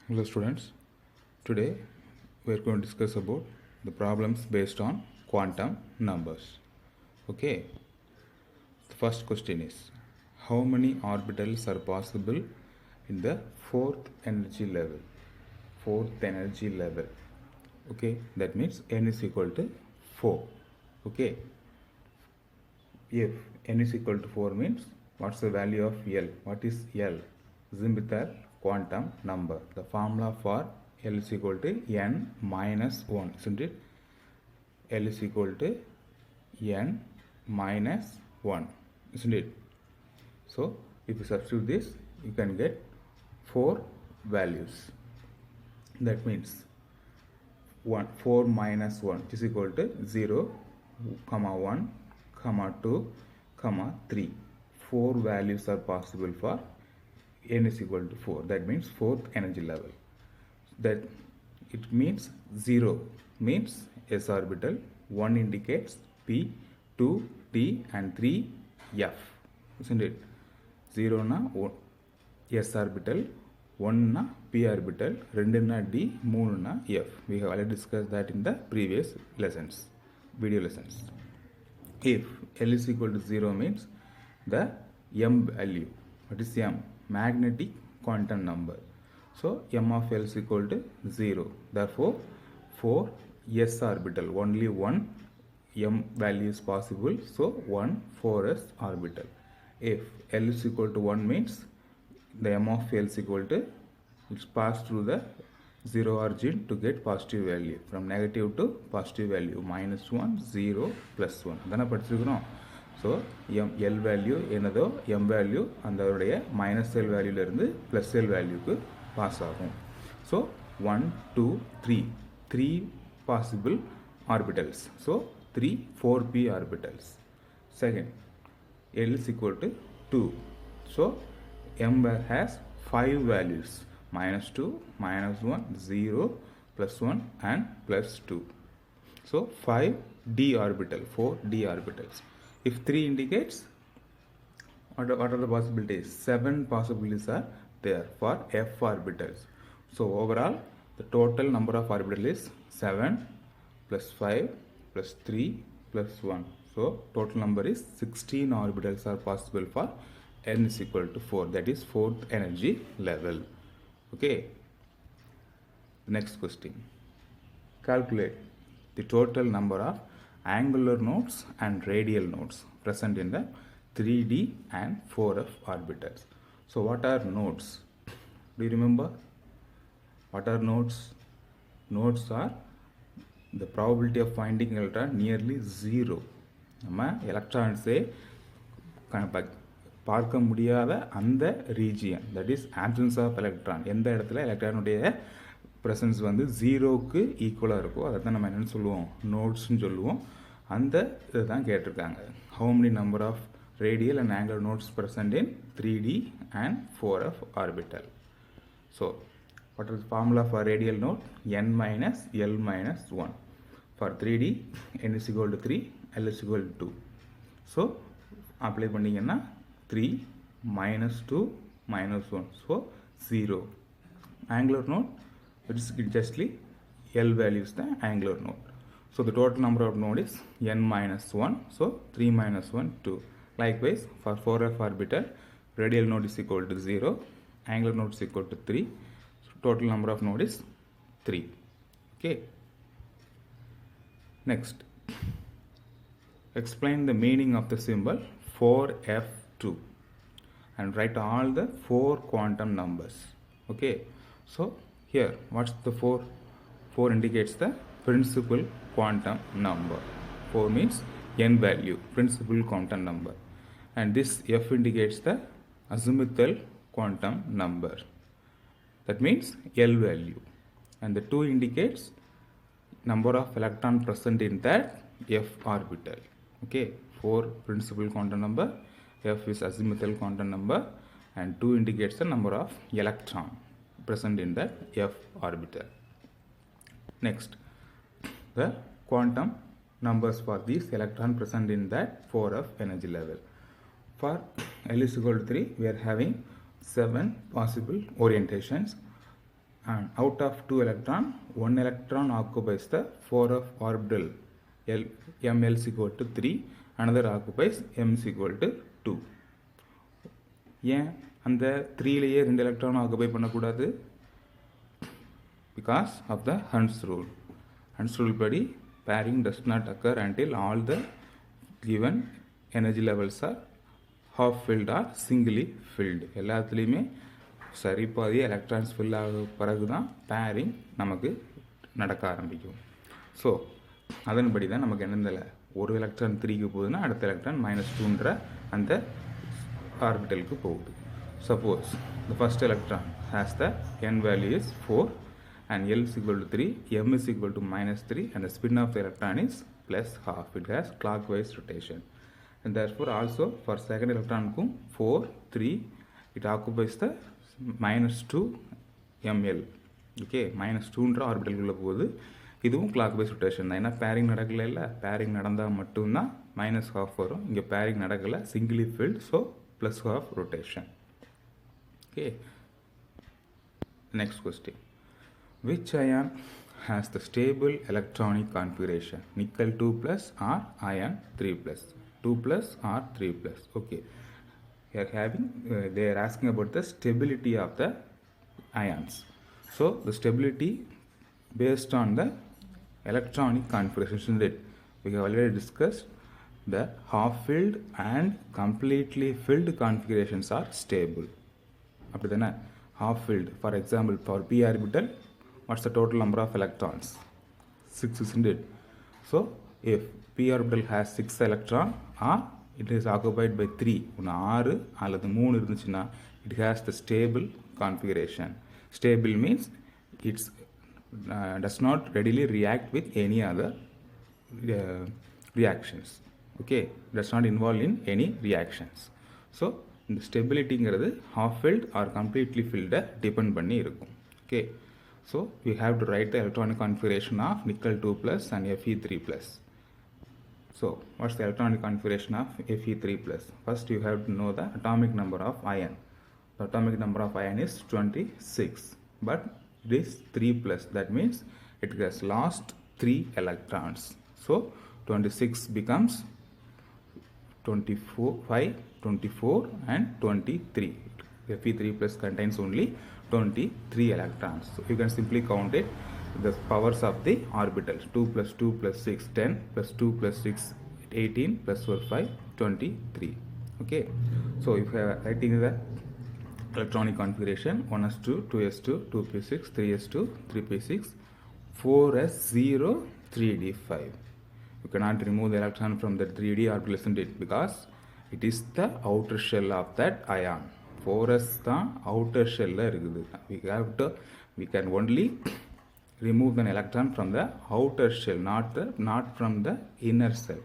Hello students, today we are going to discuss about the problems based on quantum numbers. Okay, the first question is how many orbitals are possible in the fourth energy level? Fourth energy level. Okay, that means n is equal to 4. Okay, if n is equal to 4 means what's the value of L? What is L? Azimuthal quantum number. The formula for L is equal to n minus 1, isn't it? L is equal to n minus 1, isn't it? So if you substitute this, you can get 4 values. That means 4 minus 1 is equal to 0, 1, 2, 3. 4 values are possible for n is equal to 4. That means fourth energy level. That it means 0 means s orbital, 1 indicates p, 2 t and 3 f, isn't it? 0 na s orbital, 1 na p orbital, 2 na d, 3 na f. We have already discussed that in the previous lessons, video lessons. If L is equal to 0 means the m value, what is m? Magnetic quantum number. So m of L is equal to 0. Therefore, for s orbital, only one m value is possible. So 1 4s orbital. If L is equal to 1 means the m of L is equal to, it's passed through the 0 origin to get positive value, from negative to positive value, minus 1, 0, plus 1. தானே படிச்சிருக்கிறோம். So L value என்னதோ M value அதோடைய minus L வேல்யூலேருந்து plus L வேல்யூக்கு pass ஆகும். So 1 2 3 possible orbitals. So 3 4p orbitals. Second, L is equal to 2. So m has 5 values, minus 2, minus 1, 0, plus 1 and plus 2. So 5d orbital, 4d orbitals. If 3 indicates, what are the possibilities? 7 possibilities are there for f orbitals. So overall the total number of orbitals is 7 plus 5 plus 3 plus 1. So total number is 16 orbitals are possible for n is equal to 4. That is fourth energy level. Okay. Next question. Calculate the total number of angular nodes and radial nodes present in the 3d and 4f orbitals. So what are nodes? Do you remember? What are nodes? Nodes are the probability of finding electron nearly 0. நம்ம எலக்ட்ரான்ஸே பார்க்க முடியாத அந்த region, that is absence of electron. எந்த இடத்துல எலக்ட்ரானுடைய presence வந்து 0க்கு ஈக்குவலாக இருக்கோ அதை தான் நம்ம என்னென்னு சொல்லுவோம், நோட்ஸ்ன்னு சொல்லுவோம். அந்த இதை தான் கேட்டிருக்காங்க. How many number of radial and angular nodes present in 3d and 4f orbital. So what is the formula for radial node? n minus l minus 1. For 3d, n is equal to 3, l is equal to 2. So apply பண்ணிங்கன்னா 3 minus 2 minus 1. So 0. Angular node, it is justly L value is the angular node. So the total number of node is n minus 1. So 3 minus 1, 2. Likewise for 4f orbital, radial node is equal to 0. Angular node is equal to 3. So total number of node is 3. Okay. Next, explain the meaning of the symbol 4f2 and write all the 4 quantum numbers. Okay. So here what's the 4? 4 indicates the principal quantum number. 4 means n value, principal quantum number, and this f indicates the azimuthal quantum number. That means L value, and the 2 indicates number of electron present in that f orbital. Okay, 4 principal quantum number, f is azimuthal quantum number, and 2 indicates the number of electron present in that f orbital. Next, the quantum numbers for these electron present in that 4f energy level. For L is equal to 3, we are having 7 possible orientations. and out of 2 electron, 1 electron occupies the 4f orbital m l is equal to 3, another occupies m is equal to 2. ஏன் அந்த 3லேயே 2 electron occupy பண்ணக்கூடாது? Because of the Hund's rule. Hund's rule படி pairing does not occur until all the given energy levels are half filled or singly filled. எல்லாத்துலேயுமே சரி பாதி electrons fill ஆக பிறகு தான் பேரிங் நமக்கு நடக்க ஆரம்பிக்கும். ஸோ அதன்படி தான் நமக்கு என்னதில்ல, ஒரு எலக்ட்ரான் 3க்கு போகுதுன்னா அடுத்த எலக்ட்ரான் -2ன்ற அந்த ஆர்பிட்டலுக்கு போகுது. Suppose the first electron has the n value is 4 and L is equal to 3, M is equal to -3 and the spin of the electron is +half. It has clockwise rotation. And therefore also for second electron 4, 3, it occupies the -2 ml. Okay, -2ன்ற ஆர்பிட்டலுக்குள்ளே போகுது. இதுவும் clockwise rotation தான். ஏன்னா bearing நடக்கல இல்லை, bearing நடந்தால் மட்டும்தான் -half வரும். இங்கே பேரிங் நடக்கலை, singly filled, so +half rotation. Okay, next question. Which ion has the stable electronic configuration? Nickel 2 plus or iron 3 plus? 2 plus or 3 plus? Okay, they are asking about the stability of the ions. So the stability based on the electronic configuration that we have already discussed, the half filled and completely filled configurations are stable. அப்படி தானே? half filled, for example, for p orbital, what's the total number of electrons? 6, isn't it? So if p orbital has 6 electron or it is occupied by 3, ஒன்று 6 அல்லது 3 இருந்துச்சுன்னா it has the stable configuration. Stable means it does not readily react with any other reactions. Okay, does not involve in any reactions. So இந்த ஸ்டெபிலிட்டிங்கிறது half filled or completely filled depend பண்ணி இருக்கும். Okay, so you have to write the electronic configuration of nickel 2 plus and Fe3 plus. So what's the electronic configuration of Fe3 plus? First you have to know the atomic number of iron. The atomic number of iron is 26, but it is 3 plus. That means it has lost 3 electrons. So 26 becomes 25, 24 and 23. Fe3 plus contains only 23 electrons. So you can simply count it, the powers of the orbitals. 2 plus 2 plus 6, 10 plus 2 plus 6, 18 plus 4, 5, 23. Okay, so if you are writing the electronic configuration, 1s2, 2s2, 2p6, 3s2, 3p6, 4s0, 3d5. You cannot remove the electron from the 3d orbital, isn't it? Because it is the outer shell of that ion. 4s தான் outer shell இருக்குது. We can only remove an electron from the outer shell, not from the inner shell.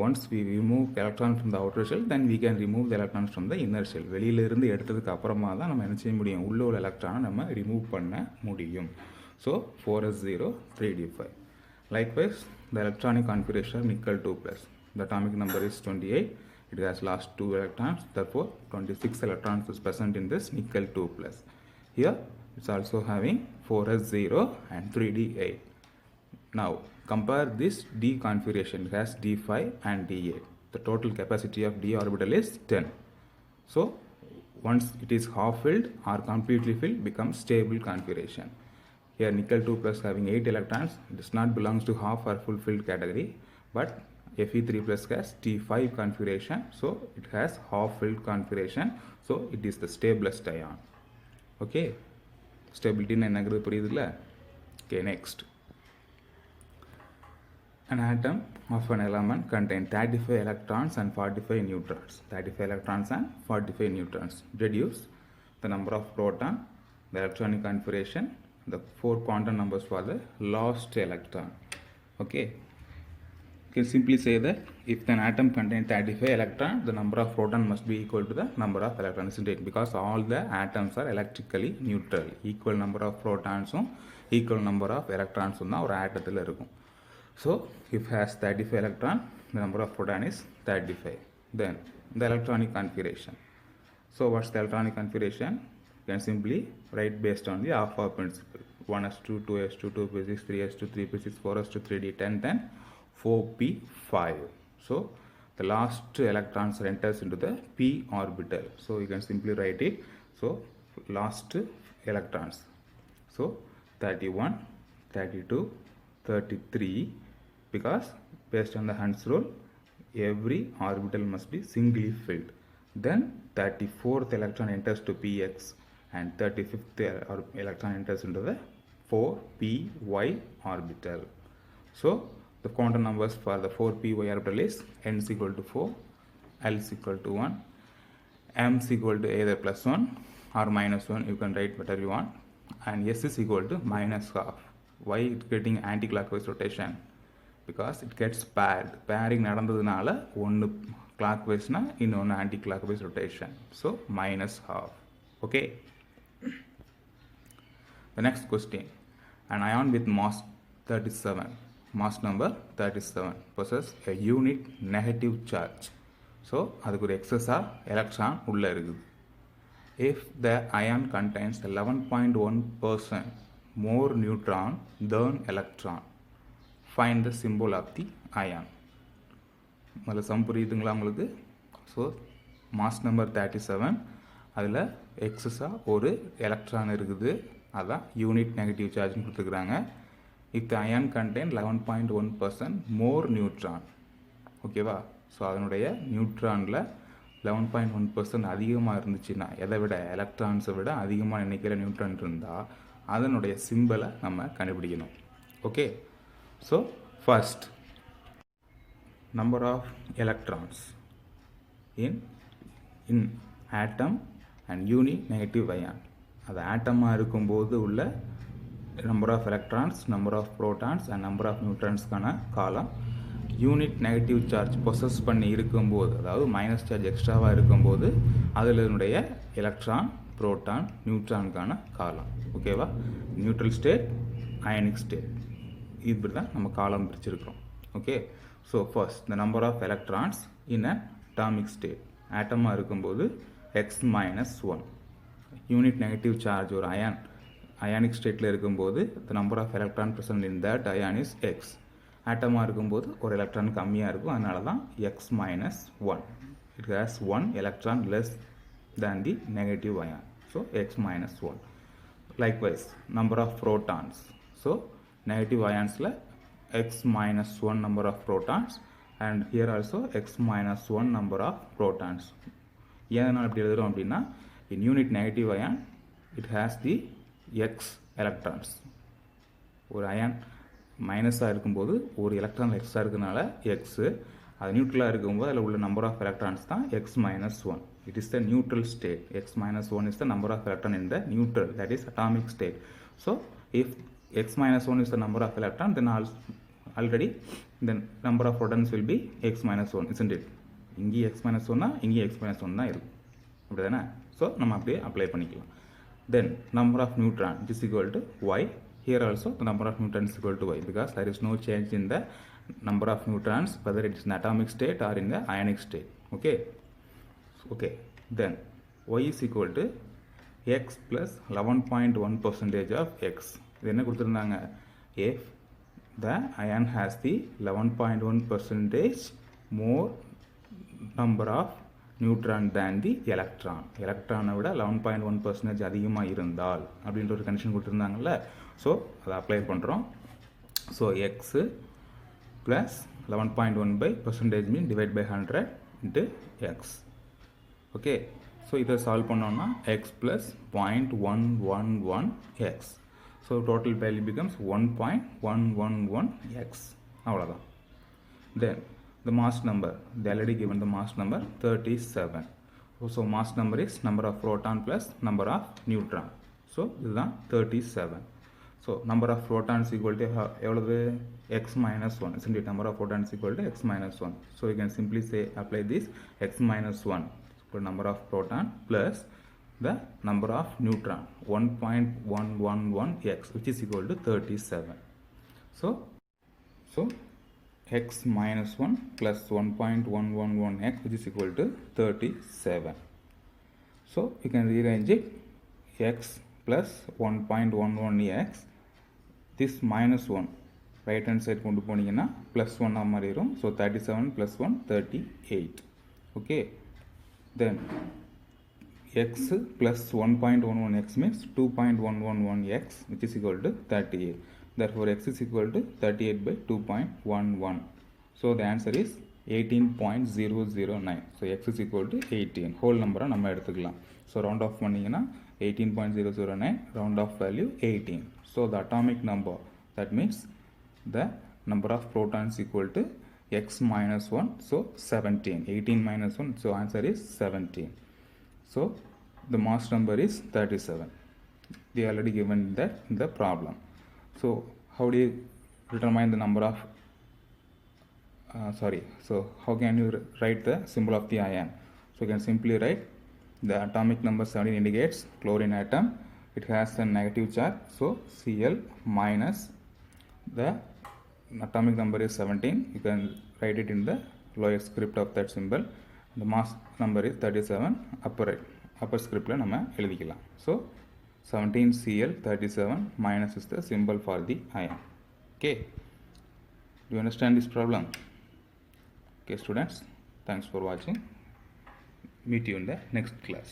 Once we remove electron from the outer shell, then we can remove the electrons from the inner shell. வெளியிலிருந்து எடுத்ததுக்கு அப்புறமா தான் நம்ம என்ன செய்ய முடியும், உள்ள உள்ள எலக்ட்ரானை நம்ம ரிமூவ் பண்ண முடியும். So 4s0, 3d5. Likewise, the electronic configuration of nickel 2 plus. The atomic number is 28. It has lost 2 electrons. Therefore, 26 electrons is present in this nickel 2 plus. Here, it's also having 4s0 and 3d8. Now, compare this d configuration. It has d5 and d8. The total capacity of d orbital is 10. So, once it is half filled or completely filled, becomes stable configuration. Here nickel 2 plus having 8 electrons, it does not belongs to half or full filled category, but Fe3 plus has T5 configuration, so it has half filled configuration, so it is the stablest ion. Okay, stability na ennagrudhu puriyudhula. Okay, next, an atom of an element contains 35 electrons and 45 neutrons. 35 electrons and 45 neutrons. Reduce the number of proton, the electronic configuration, the 4 quantum numbers for the lost electron. Okay, you can simply say that if an atom contains 35 electrons, the number of proton must be equal to the number of electrons, isn't it? Because all the atoms are electrically neutral. Equal number of protons, equal number of electrons on our atom. So if it has 35 electrons, the number of proton is 35. Then the electronic configuration. So what's the electronic configuration? You can simply write based on the half-half principle. 1s2, 2s2, 2p6, 3s2, 3p6, 4s2, 3d10, then 4p5. So the last electrons enters into the p orbital. So you can simply write it. So last electrons. So 31, 32, 33, because based on the Hund's rule, every orbital must be singly filled. Then 34th electron enters to px and 35th electron enters into the 4py orbital. So the quantum numbers for the 4py orbital is n is equal to 4, l is equal to 1, m is equal to either plus 1 or minus 1, you can write whatever you want, and s is equal to minus half. Why it getting anti-clockwise rotation? Because it gets paired. Pairing நடந்ததுனால ஒன்று clockwise-னா இன்னொன்று anti-clockwise rotation. So minus half. Okay. The next question. An ion with mass 37, mass number 37, possesses a unit negative charge. So அதுக்கு ஒரு excess electron உள்ள இருக்குது. If the ion contains 11.1% more neutron than electron, find the symbol of the ion. அதில் some புரியுதுங்களா உங்களுக்கு? So mass number 37, அதில் எக்ஸஸாக ஒரு எலக்ட்ரான் இருக்குது, அதான் யூனிட் நெகட்டிவ் சார்ஜ்னு கொடுத்துருக்குறாங்க. If the ion contain 11.1% more neutron, ஓகேவா? ஸோ அதனுடைய நியூட்ரானில் 11.1% அதிகமாக இருந்துச்சுன்னா, எதை விட எலக்ட்ரான்ஸை விட அதிகமாக எண்ணிக்கையில் நியூட்ரான் இருந்தால் அதனுடைய சிம்பிளை நம்ம கண்டுபிடிக்கணும். Okay. So first, number of electrons in atom and uni-negative ion. அது ஆட்டமாக இருக்கும்போது உள்ள number of electrons, number of protons and number of neutronsக்கான காலம். யூனிட் நெகட்டிவ் சார்ஜ் பொசஸ் பண்ணி இருக்கும்போது, அதாவது மைனஸ் சார்ஜ் எக்ஸ்ட்ராவாக இருக்கும்போது அதிலுடைய எலக்ட்ரான், புரோட்டான், நியூட்ரானுக்கான காலம். ஓகேவா? நியூட்ரல் ஸ்டேட், அயனிக் ஸ்டேட், இப்படி தான் நம்ம காலம் பிரிச்சிருக்கிறோம். Okay. So first the number of electrons in a atomic state. ஆட்டமாக இருக்கும்போது X minus 1. Unit negative charge ஒரு அயானிக் ஸ்டேட்டில் இருக்கும்போது the number of electron present in that ion is X. ஆட்டமாக இருக்கும்போது ஒரு எலக்ட்ரான் கம்மியாக இருக்கும், அதனால தான் X minus 1. It has 1 electron less than the negative ion. So X minus 1. Likewise number of protons. So negative ions la x minus 1 number of protons, and here also x minus 1 number of protons. ஏன்னா இப்படி எழுதுறோம் அப்படின்னா, in unit negative ion it has the x electrons. ஒரு ion மைனஸாக இருக்கும்போது ஒரு electron எக்ஸாக இருக்கிறதுனால x, அது நியூட்ரலாக இருக்கும்போது அதில் உள்ள நம்பர் ஆஃப் எலக்ட்ரான்ஸ் தான் X minus 1. It is the neutral state. X minus 1 is the number of electron in the neutral, that is atomic state. So if x minus 1 is the number of electron, then already the number of protons will be x minus 1, isn't it? இங்கே x minus 1 இங்கே x minus 1 தான் இருக்கும், அப்படி தானே? So நம்ம அப்படியே apply பண்ணிக்கலாம். Then number of neutron is equal to y. Here also the number of neutrons is equal to y, because there is no change in the number of neutrons whether it is in atomic state or in the ionic state. Okay. Then y is equal to x plus 11.1% of x. இது என்ன கொடுத்துருந்தாங்க? if the ion has the 11.1% more number of neutron than the electron. எலக்ட்ரானை விட 11.1% அதிகமாக இருந்தால் அப்படின்ற ஒரு condition கொடுத்துருந்தாங்கல்ல. ஸோ அதை அப்ளை பண்ணுறோம். So X plus 11.1% mean divide by 100 into X. Okay. So இதை சால்வ் பண்ணோம்னா X plus 0.111x. So total value becomes 1.111x. அவ்வளோதான். Then the mass number, they already given the mass number 37. So mass number is number of proton plus number of neutron. So இதுதான் 37. So number of protons equal to எவ்வளவு? x minus 1, isn't it? Number of protons equal to x minus 1. So you can simply say apply this x minus 1 equal number of proton plus the number of neutron 1.111x, which is equal to 37. So x minus 1 plus 1.111x, which is equal to 37. So you can rearrange it x plus 1.11x, this minus 1 right hand side கொண்டு போனீங்கன்னா plus 1 மாதிரி வரும். So 37 plus 1 38. Okay, then x plus 1.11x means 2.111x, which is equal to 38. Therefore x is equal to 38 by 2.11. So the answer is 18.009. So x is equal to 18. Whole number நம்ம எடுத்துக்கலாம். So round off பண்ணீங்கன்னா 18.009, round off value 18. So the atomic number, that means the number of protons equal to x minus 1, so 17. 18 minus 1, so answer is 17. So the mass number is 37. They already given that in the problem. So how do you determine the number of so how can you write the symbol of the ion? So you can simply write the atomic number 17 indicates chlorine atom. It has a negative charge, so Cl minus the atomic number is 17. You can write it in the lower script of that symbol. The mass number is 37. Upper script la nama eludikalam. So 17Cl37 minus is the symbol for the ion. Okay, do you understand this problem? Okay students, thanks for watching. Meet you in the next class.